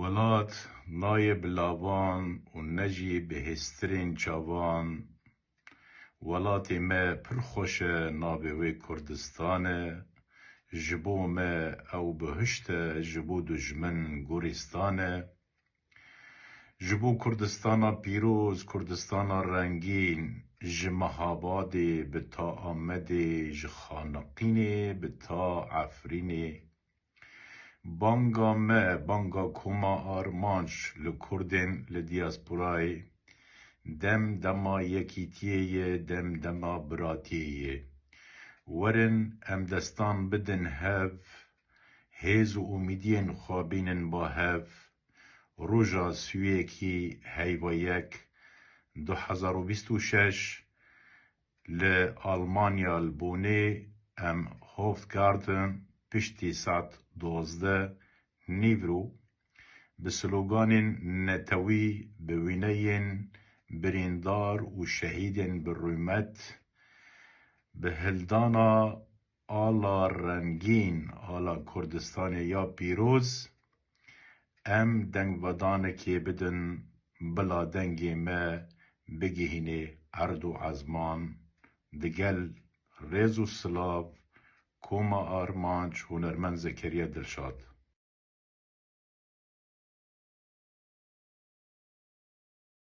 ولات نایب لاوان و نجی بهسترین چاوان ولاتی ما پرخوشه نابوی کردستانه جبو ما او بهشته جبو دجمن گورستانه جبو کردستانا پیروز کردستانا رنگین جمهابادی بتا آمدی جخانقینی بتا عفرینی بانگا ما بانگا کوما آرمانش لکردین لدیاسپورای دم دما یکیتیه دم دما براتیه ورن ام دستان بدن هف هیز و امیدین خوابینن با هف روژا سویکی هیوا یک 2026 لآلمانیا البونه ام هوفگاردن پشتی ساعت 12 نیورو به سلوگان نتوی به وینین بریندار و شهیدین برومت به هلدانا آلا رنگین آلا کردستان یا پیروز ام دنگ ودانه که بدن بلا دنگی ما بگهینه عرض و عزمان دگل ریز و سلاو کوما آرمانچ هنرمند زکریا دلشاد